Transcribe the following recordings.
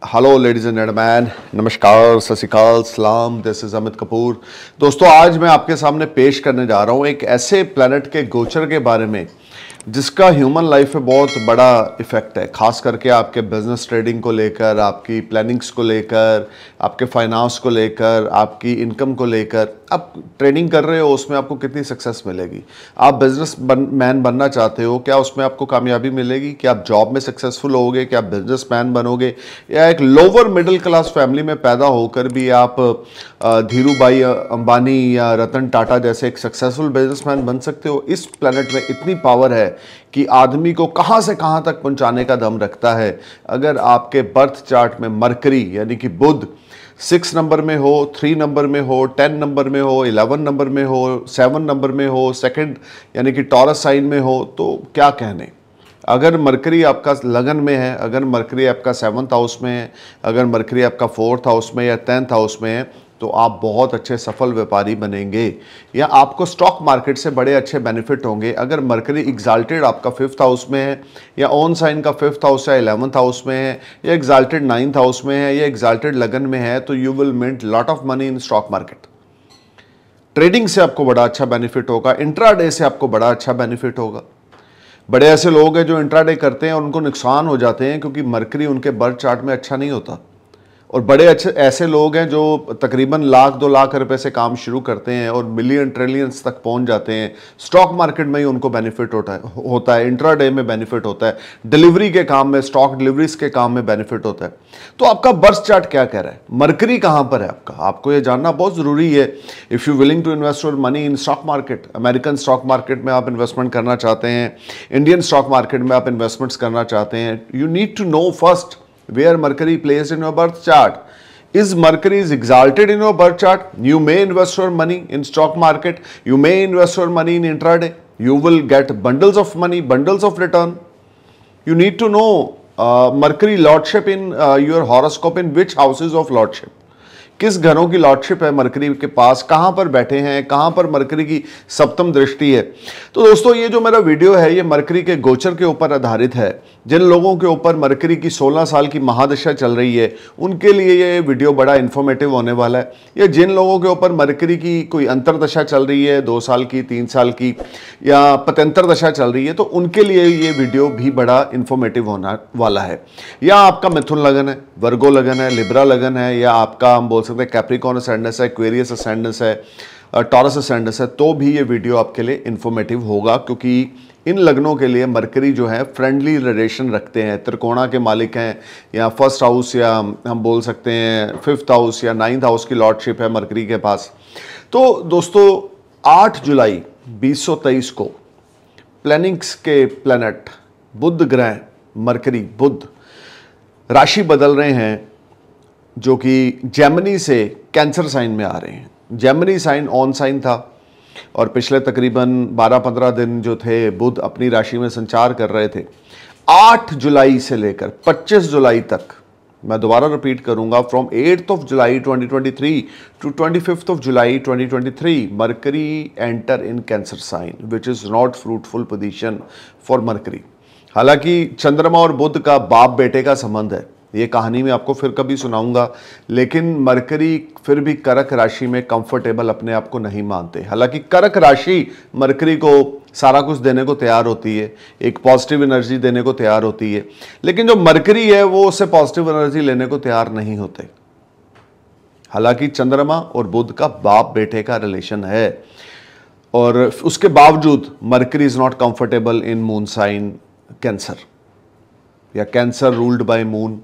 Hello ladies and gentleman, नमस्कार, सत श्री अकाल, सलाम। This is Amit Kapoor. दोस्तों, आज मैं आपके सामने पेश करने जा रहा हूं एक ऐसे प्लैनेट के गोचर के बारे में जिसका ह्यूमन लाइफ पे बहुत बड़ा इफेक्ट है, खास करके आपके बिजनेस ट्रेडिंग को लेकर, आपकी प्लानिंग्स को लेकर, आपके फाइनेंस को लेकर, आपकी इनकम को लेकर। आप ट्रेडिंग कर रहे हो, उसमें आपको कितनी सक्सेस मिलेगी? आप बिजनेस मैन बनना चाहते हो, क्या उसमें आपको कामयाबी मिलेगी? क्या आप जॉब में सक्सेसफुल होगे? क्या आप बिजनेस मैन बनोगे? या एक लोअर मिडिल क्लास फैमिली में पैदा होकर भी आप धीरू भाई अंबानी या रतन टाटा जैसे एक सक्सेसफुल बिजनेसमैन बन सकते हो? इस प्लेनेट में इतनी पावर है कि आदमी को कहां से कहां तक पहुंचाने का दम रखता है। अगर आपके बर्थ चार्ट में मरकरी यानी कि बुध 6 नंबर में हो, 3 नंबर में हो, 10 नंबर में हो, 11 नंबर में हो, 7 नंबर में हो, सेकंड यानी कि टॉरस साइन में हो, तो क्या कहने। अगर मरकरी आपका लगन में है, अगर मरकरी आपका 7th हाउस में है, अगर मरकरी आपका 4th हाउस में या 10th हाउस में है, तो आप बहुत अच्छे सफल व्यापारी बनेंगे या आपको स्टॉक मार्केट से बड़े अच्छे बेनिफिट होंगे। अगर मरकरी एग्जाल्टेड आपका 5th हाउस में है, या ऑन साइन का 5th हाउस या 11th हाउस में है, या एग्जाल्टेड 9th हाउस में है, या एग्जाल्टेड लगन में है, तो you will mint lot of money in stock market. Trading से आपको बड़ा अच्छा बेनिफिट होगा, इंट्राडे से आपको बड़ा अच्छा बेनिफिट होगा। बड़े ऐसे लोग हैं जो इंट्राडे करते हैं और उनको नुकसान हो जाते हैं क्योंकि मरकरी उनके बर्थ चार्ट में अच्छा नहीं होता। और बड़े अच्छे ऐसे लोग हैं जो तकरीबन लाख 2 लाख रुपए से काम शुरू करते हैं और मिलियन ट्रिलियंस तक पहुंच जाते हैं। स्टॉक मार्केट में ही उनको बेनिफिट होता है, इंट्राडे में बेनिफिट होता है, डिलीवरी के काम में, स्टॉक डिलीवरीज के काम में बेनिफिट होता है। तो आपका बर्थ चार्ट क्या कह रहा है? मरकरी कहां पर है आपका? आपको यह जानना बहुत जरूरी है। If you willing to invest your money in stock market, American stock market में आप इन्वेस्टमेंट करना चाहते हैं, इंडियन स्टॉक मार्केट में आप इन्वेस्टमेंट्स करना चाहते हैं, you need to know first where Mercury placed in your birth chart. Is Mercury is exalted in your birth chart? You may invest your money in stock market. You may invest your money in intraday. You will get bundles of money, bundles of return. You need to know Mercury lordship in your horoscope, in which houses of lordship. किस घरों की lordship है mercury के पास, कहां पर बैठे हैं, कहां पर मरकरी की सप्तम दृष्टि है। तो दोस्तों, ये जो मेरा वीडियो है ये मरकरी के गोचर के ऊपर आधारित है। जिन लोगों के ऊपर मरकरी की 16 साल की महादशा चल रही है उनके लिए ये वीडियो बड़ा इन्फॉर्मेटिव होने वाला है। या जिन लोगों के ऊपर मरकरी की कोई अंतरदशा चल रही है, 2 साल की, 3 साल की, या पतंतर दशा चल रही है, तो उनके लिए ये वीडियो भी बड़ा इन्फॉर्मेटिव होने वाला है। या आपका मिथुन लगन है, वर्गो लगन है, लिब्रा लगन है, या आपका हम बोल सकते हैं कैप्रिकॉर्न असेंडेंस है, एक्वेरियस असेंडेंस है, टॉरस असेंडेंस है, तो भी ये वीडियो आपके लिए इन्फॉर्मेटिव होगा। क्योंकि इन लग्नों के लिए मरकरी जो है फ्रेंडली रिलेशन रखते हैं, त्रिकोणा के मालिक हैं, या फर्स्ट हाउस, या हम बोल सकते हैं 5th हाउस या 9th हाउस की लॉर्डशिप है मरकरी के पास। तो दोस्तों, 8 जुलाई 2023 को प्लैनिंग्स के प्लैनेट बुध ग्रह मरकरी बुध राशि बदल रहे हैं, जो कि जेमिनी से कैंसर साइन में आ रहे हैं। जेमिनी साइन ऑन साइन था और पिछले तकरीबन 12-15 दिन जो थे बुध अपनी राशि में संचार कर रहे थे। 8 जुलाई से लेकर 25 जुलाई तक, मैं दोबारा रिपीट करूंगा, from 8th of July 2023 to 25th of July 2023 Mercury enter in Cancer sign, which is not fruitful position for Mercury. हालांकि चंद्रमा और बुध का बाप बेटे का संबंध है, ये कहानी मैं आपको फिर कभी सुनाऊंगा, लेकिन मरकरी फिर भी कर्क राशि में कंफर्टेबल अपने आप को नहीं मानते। हालांकि कर्क राशि मरकरी को सारा कुछ देने को तैयार होती है, एक पॉजिटिव एनर्जी देने को तैयार होती है, लेकिन जो मरकरी है वो उससे पॉजिटिव एनर्जी लेने को तैयार नहीं होते। हालांकि चंद्रमा और बुध का बाप बेटे का रिलेशन है, और उसके बावजूद Mercury is not comfortable in moon sign Cancer, या कैंसर रूल्ड बाय मून।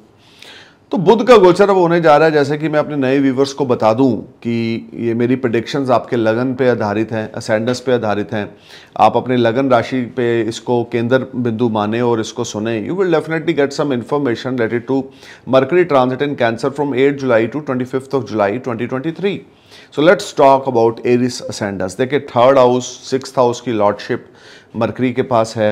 तो बुध का गोचर अब होने जा रहा है। जैसे कि मैं अपने नए व्यूवर्स को बता दूं कि ये मेरी प्रेडिक्शंस आपके लगन पे आधारित हैं, असेंडेंस पे आधारित हैं। आप अपने लगन राशि पे इसको केंद्र बिंदु माने और इसको सुने। You will definitely get some information related to Mercury transit in Cancer from 8 July to 25th of July 2023। So let's talk about Aries ascendants. देखिए, 3rd हाउस 6th हाउस की लॉर्डशिप मरकरी के पास है।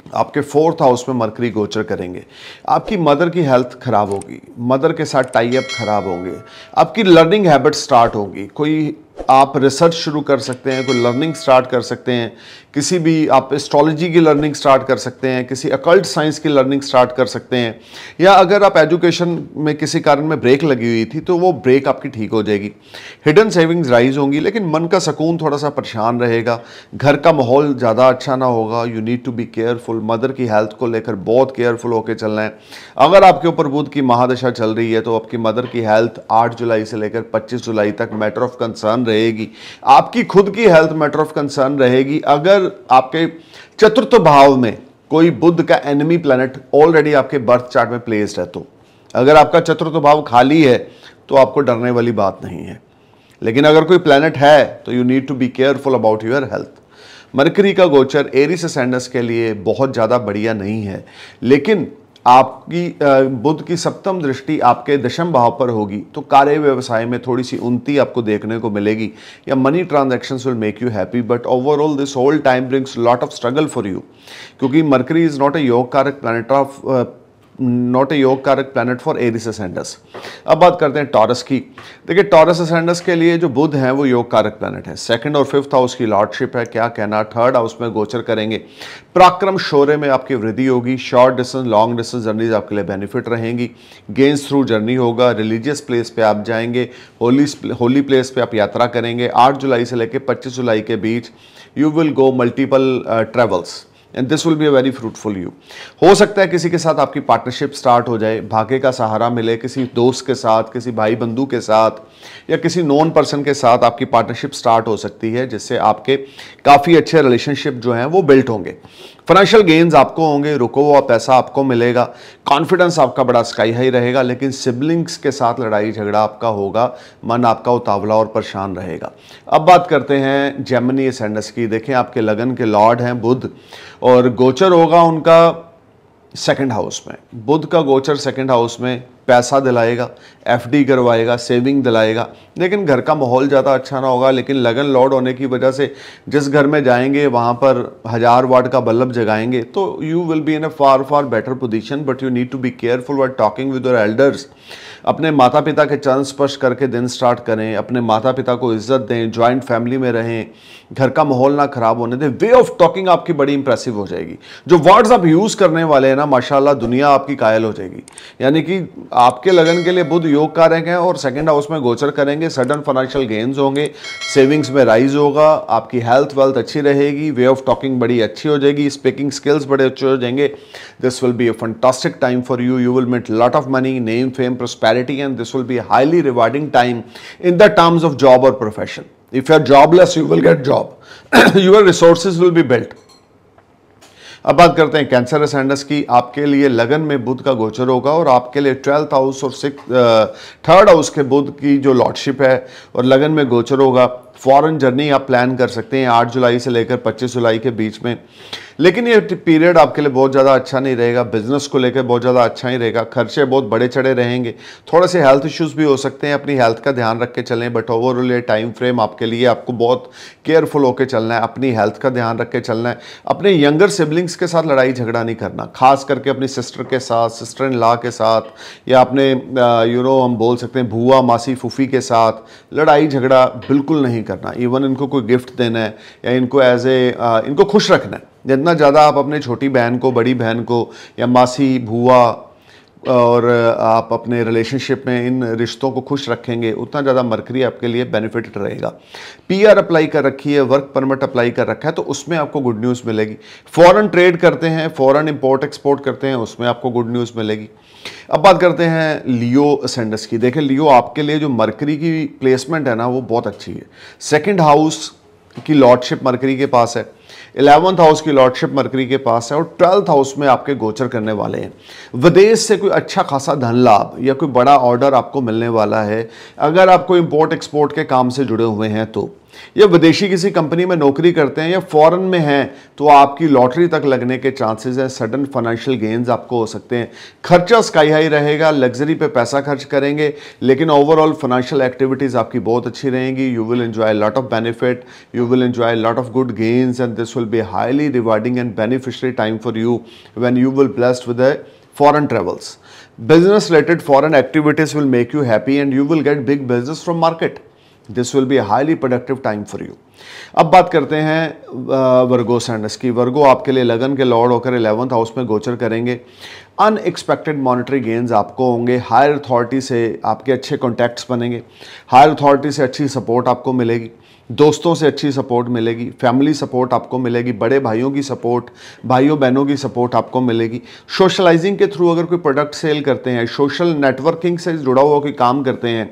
आपके 4th हाउस में mercury गोचर करेंगे। आपकी मदर की हेल्थ खराब होगी, मदर के साथ टाई अप खराब होंगे, आपकी लर्निंग हैबिट स्टार्ट होगी, कोई आप रिसर्च शुरू कर सकते हैं, कोई लर्निंग स्टार्ट कर सकते हैं, किसी भी आप एस्ट्रोलॉजी की लर्निंग स्टार्ट कर सकते हैं, किसी अकल्ट साइंस की लर्निंग स्टार्ट कर सकते हैं, या अगर आप एजुकेशन में किसी कारण में ब्रेक लगी हुई थी तो वो ब्रेक आपकी ठीक हो जाएगी। हिडन सेविंग्स राइज होंगी, लेकिन मन का सुकून थोड़ा सा परेशान रहेगा, घर का माहौल ज़्यादा अच्छा ना होगा। You need to be careful, mother की हेल्थ को लेकर बहुत केयरफुल होकर चलना है। अगर आपके ऊपर बुध की महादशा चल रही है तो आपकी मदर की हेल्थ 8 जुलाई से लेकर 25 जुलाई तक मैटर ऑफ कंसर्न रहेगी। आपकी खुद की हेल्थ मैटर ऑफ कंसर्न रहेगी। अगर आपके चतुर्थ भाव में कोई बुध का एनिमी प्लैनेट ऑलरेडी आपके बर्थ चार्ट में प्लेस्ड है, तो अगर आपका चतुर्थ भाव खाली है तो आपको डरने वाली बात नहीं है। लेकिन अगर कोई प्लैनेट है तो you need to be careful about your health. Mercury का गोचर एरीज असेंडेंस के लिए बहुत ज़्यादा बढ़िया नहीं है, लेकिन आपकी बुध की सप्तम दृष्टि आपके दशम भाव पर होगी तो कार्य व्यवसाय में थोड़ी सी उन्नति आपको देखने को मिलेगी, या money transactions will make you happy, but overall this whole time brings lot of struggle for you, क्योंकि मरकरी इज नॉट ए योग कारक प्लैनेट फॉर एरीज असेंडेंस। अब बात करते हैं टॉरस की। देखिए, टॉरस असेंडेंस के लिए जो बुध है वो योग कारक प्लैनेट है, सेकंड और फिफ्थ हाउस की लॉर्डशिप है, क्या कहना। थर्ड हाउस में गोचर करेंगे, पराक्रम शौर्य में आपकी वृद्धि होगी, short distance long distance journeys आपके लिए बेनिफिट रहेंगी, गेन्स थ्रू जर्नी होगा, रिलीजियस प्लेस पे आप जाएंगे, होली प्लेस पे आप यात्रा करेंगे। 8 जुलाई से लेकर 25 जुलाई के बीच you will go multiple travels and this will be a very fruitful you. हो सकता है किसी के साथ आपकी पार्टनरशिप स्टार्ट हो जाए, भाग्य का सहारा मिले, किसी दोस्त के साथ, किसी भाई बंधु के साथ, या किसी नॉन पर्सन के साथ आपकी पार्टनरशिप स्टार्ट हो सकती है, जिससे आपके काफ़ी अच्छे रिलेशनशिप जो हैं वो बिल्ट होंगे। फाइनेंशियल गेन्स आपको होंगे, रुको हुआ पैसा आपको मिलेगा, कॉन्फिडेंस आपका बड़ा स्काई हाई रहेगा, लेकिन सिबलिंग्स के साथ लड़ाई झगड़ा आपका होगा, मन आपका उतावला और परेशान रहेगा। अब बात करते हैं जेमिनी असेंडेंस की। देखें, आपके लगन के लॉर्ड हैं बुध, और गोचर होगा उनका सेकंड हाउस में। बुध का गोचर सेकंड हाउस में पैसा दिलाएगा, एफडी करवाएगा, सेविंग दिलाएगा, लेकिन घर का माहौल ज़्यादा अच्छा ना होगा। लेकिन लगन लॉर्ड होने की वजह से जिस घर में जाएंगे वहाँ पर 1000 वाट का बल्ब जगाएंगे, तो you will be in a far better position, but you need to be careful while talking with your elders. अपने माता पिता के चरण स्पर्श करके दिन स्टार्ट करें, अपने माता पिता को इज्जत दें, जॉइंट फैमिली में रहें, घर का माहौल ना खराब होने दें। वे ऑफ टॉकिंग आपकी बड़ी इंप्रेसिव हो जाएगी। जो वर्ड्स आप यूज़ करने वाले हैं ना, माशाल्लाह दुनिया आपकी कायल हो जाएगी। यानी कि आपके लगन के लिए बुध योग कारक हैं और सेकंड हाउस में गोचर करेंगे, सडन फाइनेंशियल गेन्स होंगे, सेविंग्स में राइज होगा, आपकी हेल्थ वेल्थ अच्छी रहेगी, वे ऑफ टॉकिंग बड़ी अच्छी हो जाएगी, स्पीकिंग स्किल्स बड़े अच्छे हो जाएंगे। This will be a fantastic time for you. You will make lot of money, name, fame, prosperity, and this will be a highly rewarding time in the terms of job or profession. If you are jobless, you will get job. Your resources will be built. अब बात करते हैं cancer ascendants की। आपके लिए लगन में बुध का गोचर होगा और आपके लिए 12th हाउस और 3rd हाउस के बुध की जो लॉर्डशिप है और लगन में गोचर होगा। फॉरेन जर्नी आप प्लान कर सकते हैं 8 जुलाई से लेकर 25 जुलाई के बीच में, लेकिन ये पीरियड आपके लिए बहुत ज़्यादा अच्छा नहीं रहेगा। बिजनेस को लेकर बहुत ज़्यादा अच्छा ही रहेगा, खर्चे बहुत बड़े चढ़े रहेंगे, थोड़े से हेल्थ इश्यूज भी हो सकते हैं, अपनी हेल्थ का ध्यान रख के चलें। बट ओवरऑल ये टाइम फ्रेम आपके लिए आपको बहुत केयरफुल होकर चलना है, अपनी हेल्थ का ध्यान रख के चलना है। अपने यंगर सिबलिंग्स के साथ लड़ाई झगड़ा नहीं करना, खास करके अपनी सिस्टर के साथ, सिस्टर इन लॉ के साथ, या अपने हम बोल सकते हैं बुआ मासी फूफी के साथ लड़ाई झगड़ा बिल्कुल नहीं करना। इवन इनको कोई गिफ्ट देना है या इनको इनको खुश रखना है। जितना ज़्यादा आप अपने छोटी बहन को, बड़ी बहन को, या मासी भूआ और आप अपने रिलेशनशिप में इन रिश्तों को खुश रखेंगे, उतना ज़्यादा मरकरी आपके लिए बेनिफिटेड रहेगा। पीआर अप्लाई कर रखी है, वर्क परमिट अप्लाई कर रखा है, तो उसमें आपको गुड न्यूज़ मिलेगी। फॉरेन ट्रेड करते हैं, फॉरेन इंपोर्ट एक्सपोर्ट करते हैं, उसमें आपको गुड न्यूज़ मिलेगी। अब बात करते हैं लियो असेंडेंस की। देखें, लियो आपके लिए जो मरकरी की प्लेसमेंट है ना, वो बहुत अच्छी है। सेकेंड हाउस की लॉर्डशिप मरकरी के पास है, 11th हाउस की लॉर्डशिप मरकरी के पास है, और 12th हाउस में आपके गोचर करने वाले हैं। विदेश से कोई अच्छा खासा धन लाभ या कोई बड़ा ऑर्डर आपको मिलने वाला है। अगर आप कोई इंपोर्ट एक्सपोर्ट के काम से जुड़े हुए हैं तो, या विदेशी किसी कंपनी में नौकरी करते हैं या फॉरेन में हैं, तो आपकी लॉटरी तक लगने के चांसेस हैं। सडन फाइनेंशियल गेन्स आपको हो सकते हैं। खर्चा स्काई हाई रहेगा, लग्जरी पे पैसा खर्च करेंगे, लेकिन ओवरऑल फाइनेंशियल एक्टिविटीज़ आपकी बहुत अच्छी रहेंगी। You will enjoy lot of benefit, you will enjoy lot of good gains, and this will be highly rewarding and beneficiary time for you when you will blessed with the foreign travels. Business related foreign activities will make you happy and you will get big business from market. This will B a highly productive time for you. अब बात करते हैं वर्गो सैंडस की। वर्गो आपके लिए लगन के Lord होकर 11th हाउस में गोचर करेंगे। अनएक्सपेक्टेड मॉनेटरी गेन्स आपको होंगे। हायर अथॉरिटी से आपके अच्छे कॉन्टैक्ट्स बनेंगे। हायर अथॉरिटी से अच्छी सपोर्ट आपको मिलेगी। दोस्तों से अच्छी सपोर्ट मिलेगी। फैमिली सपोर्ट आपको मिलेगी। बड़े भाइयों की सपोर्ट, भाइयों बहनों की सपोर्ट आपको मिलेगी। सोशलाइजिंग के थ्रू अगर कोई प्रोडक्ट सेल करते हैं, सोशल नेटवर्किंग से जुड़ा हुआ कोई काम करते हैं,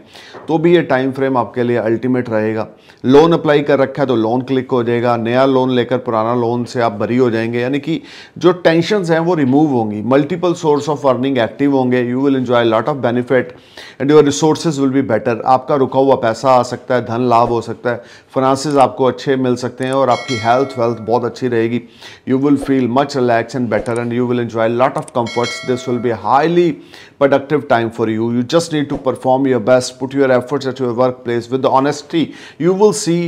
तो भी ये टाइम फ्रेम आपके लिए अल्टीमेट रहेगा। लोन अप्लाई कर रखा है तो लोन क्लिक हो जाएगा। नया लोन लेकर पुराना लोन से आप बरी हो जाएंगे, यानी कि जो टेंशन्स हैं वो रिमूव होंगी। Multiple source of earning active होंगे। You will enjoy lot of benefit and your resources will be better. आपका रुका हुआ पैसा आ सकता है, धन लाभ हो सकता है, फाइनेंसेस आपको अच्छे मिल सकते हैं और आपकी हेल्थ वेल्थ बहुत अच्छी रहेगी। You will feel much relax and better and you will enjoy lot of comforts. This will be highly productive time for you. You just need to perform your best, put your efforts at your workplace with the honesty. You will see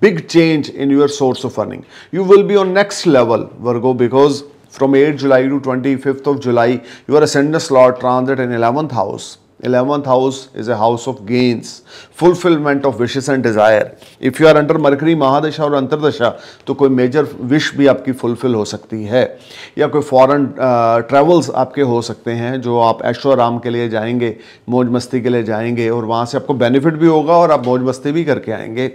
big change in your source of earning. You will be on next level, Virgo, because from 8 July to 25th of July, your ascendant lord transit in 11th house. 11th house is a house of gains, fulfillment of wishes and desire. If you are under Mercury महादशा और अंतरदशा तो कोई major wish भी आपकी fulfil हो सकती है, या कोई फॉरेन ट्रैवल्स आपके हो सकते हैं जो आप ऐशो आराम के लिए जाएंगे, मौज मस्ती के लिए जाएंगे और वहाँ से आपको बेनिफिट भी होगा और आप मौज मस्ती भी करके आएंगे।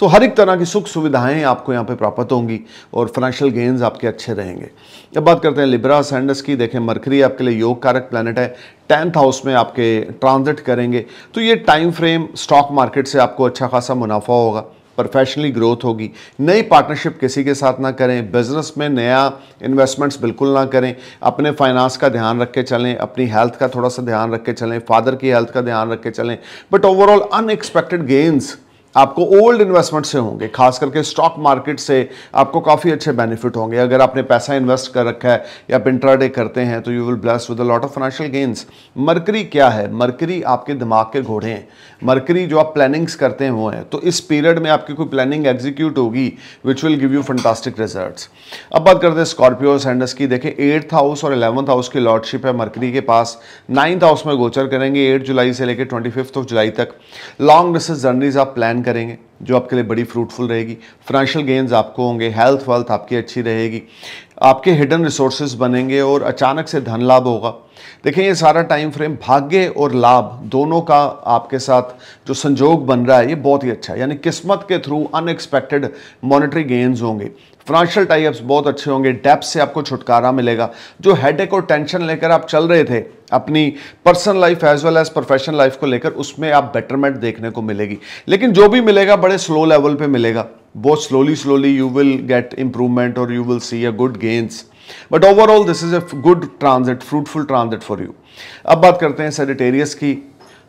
तो हर एक तरह की सुख सुविधाएं आपको यहाँ पे प्राप्त होंगी और फाइनेंशियल गेन्स आपके अच्छे रहेंगे। अब बात करते हैं लिब्रा असेंडेंस की। देखें, मरकरी आपके लिए योग कारक प्लैनेट है, 10th हाउस में आपके ट्रांजिट करेंगे। तो ये टाइम फ्रेम स्टॉक मार्केट से आपको अच्छा खासा मुनाफा होगा, प्रोफेशनली ग्रोथ होगी। नई पार्टनरशिप किसी के साथ ना करें, बिजनेस में नया इन्वेस्टमेंट्स बिल्कुल ना करें। अपने फाइनेंस का ध्यान रख के चलें, अपनी हेल्थ का थोड़ा सा ध्यान रख के चलें, फादर की हेल्थ का ध्यान रख के चलें। बट ओवरऑल अनएक्सपेक्टेड गेन्स आपको ओल्ड इन्वेस्टमेंट से होंगे, खास करके स्टॉक मार्केट से आपको काफ़ी अच्छे बेनिफिट होंगे। अगर आपने पैसा इन्वेस्ट कर रखा है या आप इंट्राडे करते हैं तो you will bless with a lot of financial gains. Mercury क्या है? मरकरी आपके दिमाग के घोड़े हैं। मरकरी जो आप प्लानिंग्स करते हैं वो हैं, तो इस पीरियड में आपकी कोई प्लानिंग एग्जीक्यूट होगी which will give you fantastic results. अब बात करते हैं स्कॉर्पियो सैंडस की। देखिए, 8th हाउस और 11th हाउस की लॉर्डशिप है मरकरी के पास। 9th हाउस में गोचर करेंगे 8 जुलाई से लेकर 25th ऑफ जुलाई तक। लॉन्ग डिस्टेंस जर्नीज आप प्लान करेंगे जो आपके लिए बड़ी फ्रूटफुल रहेगी। फाइनेंशियल गेन्स आपको होंगे, हेल्थ वेल्थ आपकी अच्छी रहेगी, आपके हिडन रिसोर्सेज बनेंगे और अचानक से धन लाभ होगा। देखिए, ये सारा टाइम फ्रेम भाग्य और लाभ दोनों का आपके साथ जो संजोग बन रहा है ये बहुत ही अच्छा है, यानी किस्मत के थ्रू अनएक्सपेक्टेड मॉनेटरी गेन्स होंगे। फाइनेंशियल टाइप्स बहुत अच्छे होंगे, डेप्थ से आपको छुटकारा मिलेगा। जो हेडेक और टेंशन लेकर आप चल रहे थे अपनी personal life as well as professional life को लेकर, उसमें आप बेटरमेंट देखने को मिलेगी। लेकिन जो भी मिलेगा बड़े स्लो लेवल पे मिलेगा, बहुत slowly you will get improvement और you will see a good gains. But overall this is a good transit, fruitful transit for you. अब बात करते हैं सजिटेरियस की।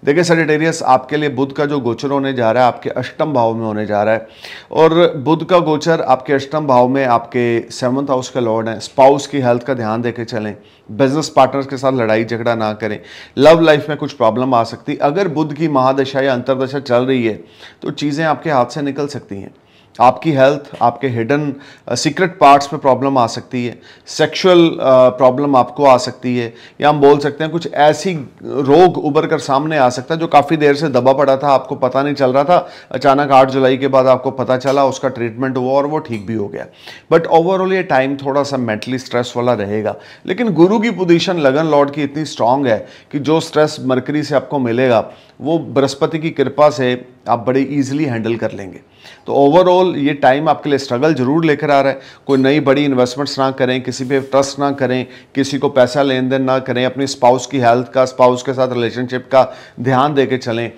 देखिए, सजिटेरियस आपके लिए बुध का जो गोचर होने जा रहा है आपके अष्टम भाव में होने जा रहा है, और बुध का गोचर आपके अष्टम भाव में आपके 7th हाउस का लॉर्ड है। स्पाउस की हेल्थ का ध्यान देके चलें, बिजनेस पार्टनर्स के साथ लड़ाई झगड़ा ना करें, लव लाइफ में कुछ प्रॉब्लम आ सकती। अगर बुध की महादशा या अंतरदशा चल रही है तो चीज़ें आपके हाथ से निकल सकती हैं। आपकी हेल्थ, आपके हिडन सीक्रेट पार्ट्स में प्रॉब्लम आ सकती है, सेक्सुअल प्रॉब्लम आपको आ सकती है, या हम बोल सकते हैं कुछ ऐसी रोग उभर कर सामने आ सकता है जो काफ़ी देर से दबा पड़ा था, आपको पता नहीं चल रहा था, अचानक 8 जुलाई के बाद आपको पता चला, उसका ट्रीटमेंट हुआ और वो ठीक भी हो गया। बट ओवरऑल ये टाइम थोड़ा सा मेंटली स्ट्रेस वाला रहेगा। लेकिन गुरु की पोजीशन लगन लॉर्ड की इतनी स्ट्रांग है कि जो स्ट्रेस मरकरी से आपको मिलेगा वो बृहस्पति की कृपा से आप बड़े ईजिली हैंडल कर लेंगे। तो ओवरऑल ये टाइम आपके लिए स्ट्रगल जरूर लेकर आ रहा है। कोई नई बड़ी इन्वेस्टमेंट्स ना करें, किसी पे ट्रस्ट ना करें, किसी को पैसा लेन देन ना करें, अपनी स्पाउस की हेल्थ का, स्पाउस के साथ रिलेशनशिप का ध्यान दे के चलें,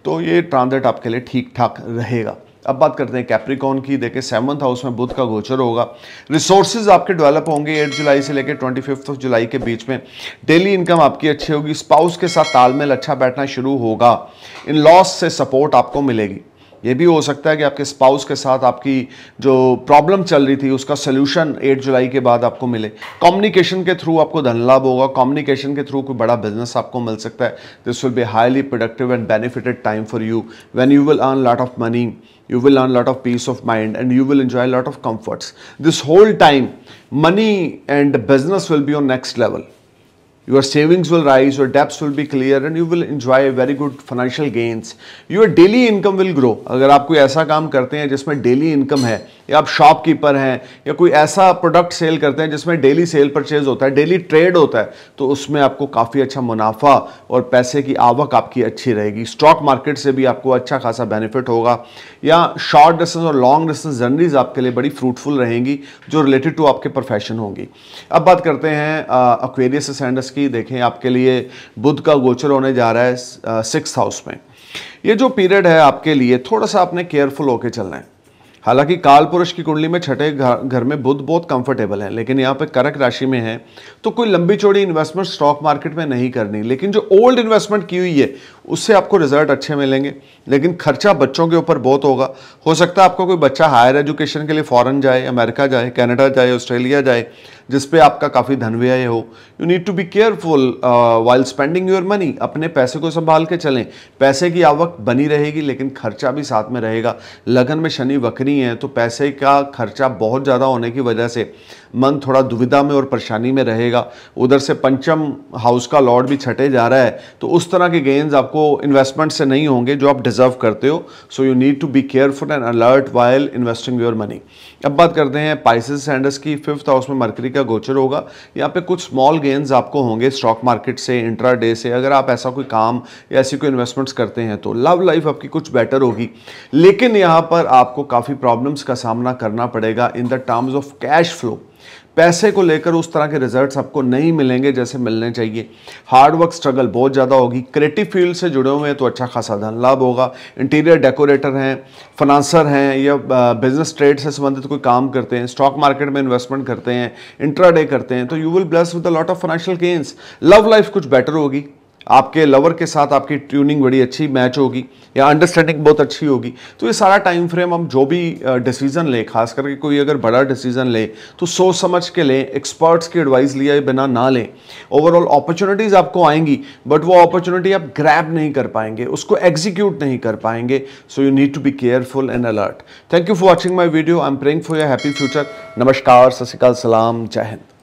तो ये ट्रांजिट आपके लिए ठीक ठाक रहेगा। अब बात करते हैं कैप्रिकॉर्न की। देखिए, 7th हाउस में बुध का गोचर होगा। रिसोर्सेज आपके डेवलप होंगे 8 जुलाई से लेकर 25th ऑफ जुलाई के बीच में। डेली इनकम आपकी अच्छी होगी, स्पाउस के साथ तालमेल अच्छा बैठना शुरू होगा, इन लॉस से सपोर्ट आपको मिलेगी। ये भी हो सकता है कि आपके स्पाउस के साथ आपकी जो प्रॉब्लम चल रही थी उसका सोल्यूशन 8 जुलाई के बाद आपको मिले। कम्युनिकेशन के थ्रू आपको धन लाभ होगा, कम्युनिकेशन के थ्रू कोई बड़ा बिजनेस आपको मिल सकता है। This will be highly productive and benefited time for you when you will earn lot of money, you will earn a lot of peace of mind and you will enjoy a lot of comforts. This whole time money and business will be on next level. your savings will rise, your debts will be clear and you will enjoy very good financial gains. Your daily income will grow. अगर आप कोई ऐसा काम करते हैं जिसमें daily income है, या आप शॉपकीपर हैं, या कोई ऐसा प्रोडक्ट सेल करते हैं जिसमें डेली सेल परचेज होता है, डेली ट्रेड होता है, तो उसमें आपको काफ़ी अच्छा मुनाफा और पैसे की आवक आपकी अच्छी रहेगी। स्टॉक मार्केट से भी आपको अच्छा खासा बेनिफिट होगा, या शॉर्ट डिस्टेंस और लॉन्ग डिस्टेंस जर्नीज आपके लिए बड़ी फ्रूटफुल रहेंगी जो रिलेटेड टू आपके प्रोफेशन होंगी। अब बात करते हैं एक्वेरियस असेंडेंस की। देखें, आपके लिए बुध का गोचर होने जा रहा है 6th हाउस में। ये जो पीरियड है आपके लिए थोड़ा सा आपने केयरफुल होकर चलना है। हालांकि काल पुरुष की कुंडली में छठे घर में बुध बहुत कंफर्टेबल है, लेकिन यहाँ पे कर्क राशि में है, तो कोई लंबी चौड़ी इन्वेस्टमेंट स्टॉक मार्केट में नहीं करनी। लेकिन जो ओल्ड इन्वेस्टमेंट की हुई है उससे आपको रिजल्ट अच्छे मिलेंगे, लेकिन खर्चा बच्चों के ऊपर बहुत होगा। हो सकता है आपका कोई बच्चा हायर एजुकेशन के लिए फॉरेन जाए, अमेरिका जाए, कनाडा जाए, ऑस्ट्रेलिया जाए, जिस पे आपका काफ़ी धन व्यय हो। You need to be careful while spending your money. अपने पैसे को संभाल के चलें। पैसे की आवक बनी रहेगी लेकिन खर्चा भी साथ में रहेगा। लगन में शनि वक्री है, तो पैसे का खर्चा बहुत ज़्यादा होने की वजह से मन थोड़ा दुविधा में और परेशानी में रहेगा। उधर से पंचम हाउस का लॉर्ड भी छठे जा रहा है, तो उस तरह के गेन्स आपको इन्वेस्टमेंट से नहीं होंगे जो आप डिजर्व करते हो। So you need to be careful and alert while investing your money. अब बात करते हैं पाइसेस असेंडेंस की। 5th हाउस में मरकरी का गोचर होगा। यहाँ पे कुछ स्मॉल गेन्स आपको होंगे स्टॉक मार्केट से, इंट्राडे से। अगर आप ऐसा कोई काम या ऐसी कोई इन्वेस्टमेंट्स करते हैं तो लव लाइफ आपकी कुछ बेटर होगी, लेकिन यहाँ पर आपको काफ़ी प्रॉब्लम्स का सामना करना पड़ेगा in the terms of cash flow. पैसे को लेकर उस तरह के रिजल्ट्स आपको नहीं मिलेंगे जैसे मिलने चाहिए। हार्ड वर्क स्ट्रगल बहुत ज़्यादा होगी। क्रिएटिव फील्ड से जुड़े हुए हैं तो अच्छा खासा धन लाभ होगा। इंटीरियर डेकोरेटर हैं, फाइनेंसर हैं, या बिजनेस ट्रेड से संबंधित कोई काम करते हैं, स्टॉक मार्केट में इन्वेस्टमेंट करते हैं, इंट्राडे करते हैं, तो you will bless with a lot of financial gains. Love life कुछ बेटर होगी। आपके लवर के साथ आपकी ट्यूनिंग बड़ी अच्छी मैच होगी, या अंडरस्टैंडिंग बहुत अच्छी होगी। तो ये सारा टाइम फ्रेम हम जो भी डिसीजन लें, खास करके कोई अगर बड़ा डिसीजन ले तो सोच समझ के लें, एक्सपर्ट्स की एडवाइस लिए बिना ना लें। ओवरऑल अपॉर्चुनिटीज़ आपको आएंगी, बट वो अपॉर्चुनिटी आप ग्रैब नहीं कर पाएंगे, उसको एग्जीक्यूट नहीं कर पाएंगे। So you need to be careful and alert. Thank you for watching my video. I am praying for your happy future. नमस्कार, सत श्री अकाल, सलाम, जय हिंद।